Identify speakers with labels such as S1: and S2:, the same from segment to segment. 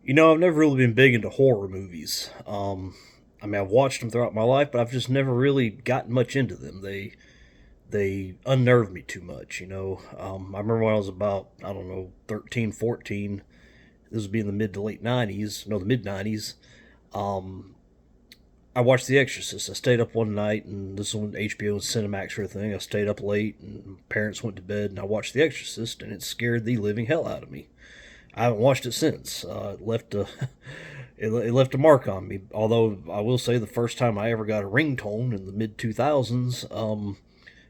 S1: I've never really been big into horror movies. I've watched them throughout my life, but I've just never really gotten much into them. They unnerve me too much. I remember when I was about, I don't know, 13, 14. This would be in the mid to late 90s, no, the mid 90s. Um, I watched The Exorcist. I stayed up one night, and this is when HBO and Cinemax sort of thing. I stayed up late, and parents went to bed, and I watched The Exorcist, and it scared the living hell out of me. I haven't watched it since. It left a it left a mark on me. Although I will say, the first time I ever got a ringtone in the mid 2000s,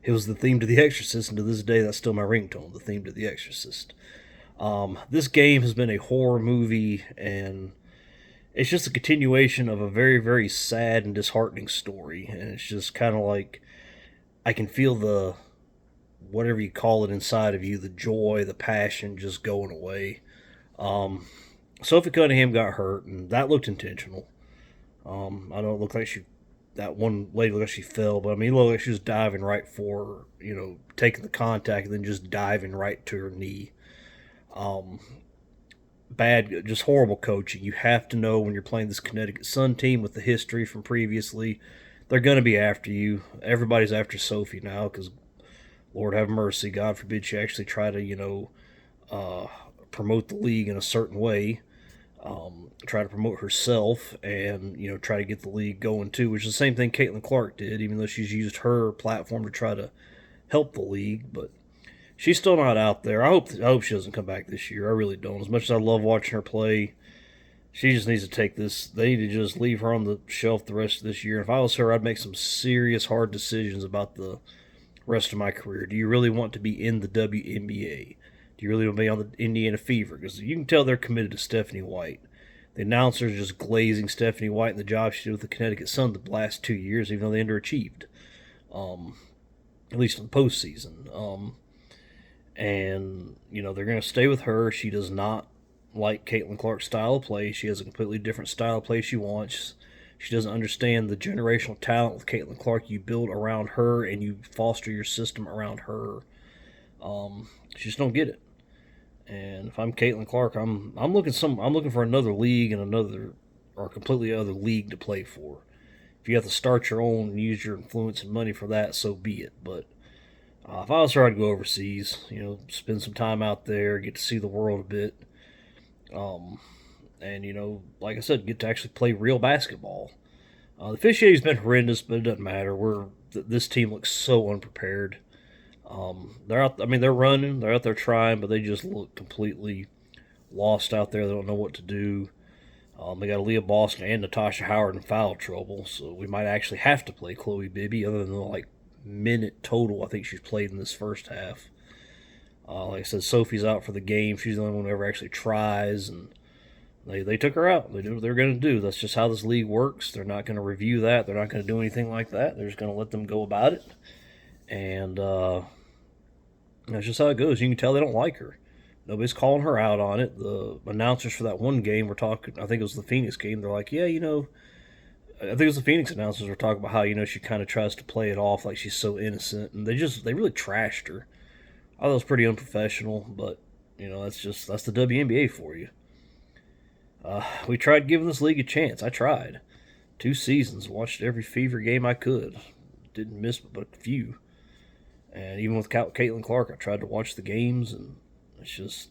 S1: it was the theme to The Exorcist, and to this day, that's still my ringtone. The theme to The Exorcist. This game has been a horror movie, and it's just a continuation of a very, very sad and disheartening story. And it's just kind of like I can feel the whatever you call it inside of you, the joy, the passion, just going away. Um, Sophie Cunningham got hurt, and that looked intentional. I know it looked like that one lady looked like she fell, but I mean, it looked like she was diving right for her, taking the contact and then just diving right to her knee. Um, Bad, just horrible coaching. You have to know when you're playing this Connecticut Sun team with the history from previously, they're going to be after you. Everybody's after Sophie now because, Lord have mercy, God forbid she actually try to, uh, promote the league in a certain way, try to promote herself, and try to get the league going too, which is the same thing Caitlin Clark did, even though she's used her platform to try to help the league. But she's still not out there. I hope she doesn't come back this year. I really don't. As much as I love watching her play, she just needs to take this. They need to just leave her on the shelf the rest of this year. If I was her, I'd make some serious hard decisions about the rest of my career. Do you really want to be in the WNBA? Do you really want to be on the Indiana Fever? Because you can tell they're committed to Stephanie White. The announcers just glazing Stephanie White and the job she did with the Connecticut Sun the last 2 years, even though they underachieved, um, at least in the postseason. And they're going to stay with her. She does not like Caitlin Clark's style of play. She has a completely different style of play she wants. She doesn't understand the generational talent with Caitlin Clark. You build around her and you foster your system around her. She just don't get it. And if I'm Caitlin Clark, I'm looking for another league and another or a completely other league to play for. If you have to start your own and use your influence and money for that, so be it. But if I was her, I'd go overseas. Spend some time out there, get to see the world a bit, um, and like I said, get to actually play real basketball. The officiating's been horrendous, but it doesn't matter. This team looks so unprepared. They're out. I mean, they're running. They're out there trying, but they just look completely lost out there. They don't know what to do. They got Aaliyah Boston and Natasha Howard in foul trouble, so we might actually have to play Chloe Bibby, other than the minute total I think she's played in this first half. Like I said, Sophie's out for the game. She's the only one who ever actually tries, and they took her out. They do what they're going to do. That's just how this league works. They're not going to review that. They're not going to do anything like that. They're just going to let them go about it. And that's just how it goes. You can tell they don't like her. Nobody's calling her out on it. The announcers for that one game were talking. I think it was the Phoenix game. They're like, yeah, I think it was the Phoenix announcers were talking about how she kind of tries to play it off like she's so innocent, and they really trashed her. I thought it was pretty unprofessional, but that's the WNBA for you. We tried giving this league a chance. I tried 2 seasons, watched every Fever game I could, didn't miss but a few. And even with Caitlin Clark, I tried to watch the games, and it's just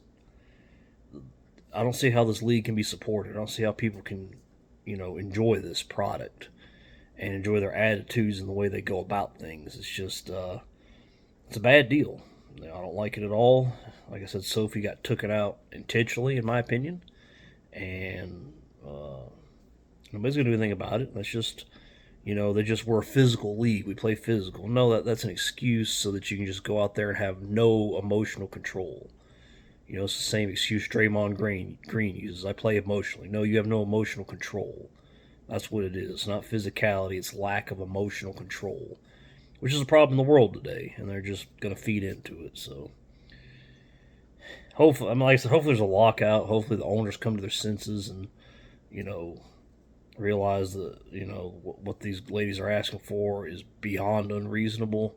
S1: I don't see how this league can be supported. I don't see how people can, enjoy this product and enjoy their attitudes and the way they go about things. It's just it's a bad deal. I don't like it at all. Like I said, Sophie got taken out intentionally, in my opinion, and nobody's gonna do anything about it. That's just they just we're a physical league. We play physical. No, that's an excuse so that you can just go out there and have no emotional control. It's the same excuse Draymond Green uses. I play emotionally. No, you have no emotional control. That's what it is. It's not physicality. It's lack of emotional control, which is a problem in the world today, and they're just going to feed into it. So, hopefully, like I said, hopefully there's a lockout. Hopefully the owners come to their senses and you know realize that what these ladies are asking for is beyond unreasonable.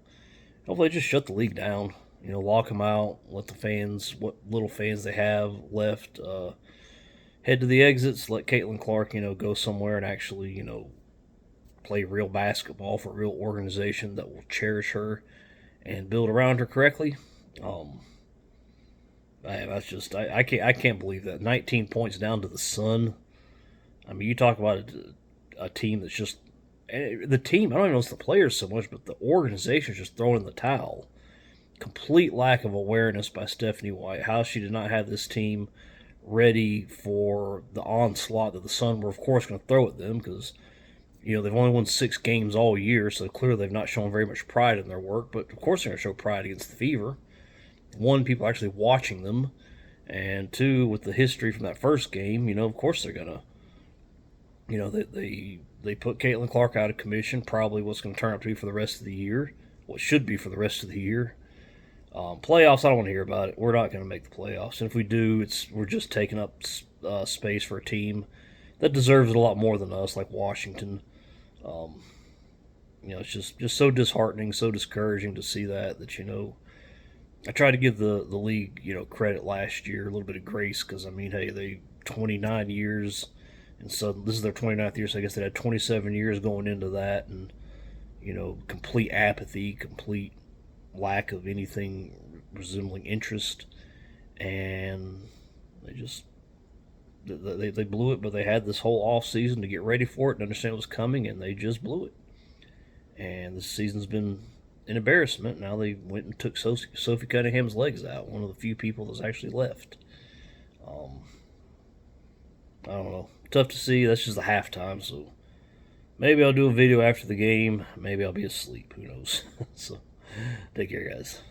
S1: Hopefully, they just shut the league down. Lock them out. Let the fans, what little fans they have left, head to the exits, let Caitlin Clark, go somewhere and actually, play real basketball for a real organization that will cherish her and build around her correctly. Um, that's just I can't believe that 19 points down to the Sun. I mean, you talk about a team that's just the team. I don't even know it's the players so much, but the organization is just throwing in the towel. Complete lack of awareness by Stephanie White. How she did not have this team ready for the onslaught that the Sun were, of course, going to throw at them because they've only won 6 games all year, so clearly they've not shown very much pride in their work. But of course, they're going to show pride against the Fever. One, people actually watching them, and two, with the history from that first game, of course they're gonna, they put Caitlin Clark out of commission. Probably what's going to turn out to be for the rest of the year. What should be for the rest of the year. Playoffs, I don't want to hear about it. We're not going to make the playoffs, and if we do, we're just taking up space for a team that deserves it a lot more than us, like Washington. Um, it's just so disheartening, so discouraging to see that. I tried to give the league credit last year, a little bit of grace because I mean, hey, they 29 years, and so this is their 29th year, so I guess they had 27 years going into that, and complete apathy, complete lack of anything resembling interest, and they blew it. But they had this whole off season to get ready for it and understand what was coming, and they just blew it. And this season's been an embarrassment. Now they went and took Sophie Cunningham's legs out, one of the few people that's actually left. Um, I don't know. Tough to see. That's just the halftime, so maybe I'll do a video after the game. Maybe I'll be asleep. Who knows? So, take care, guys.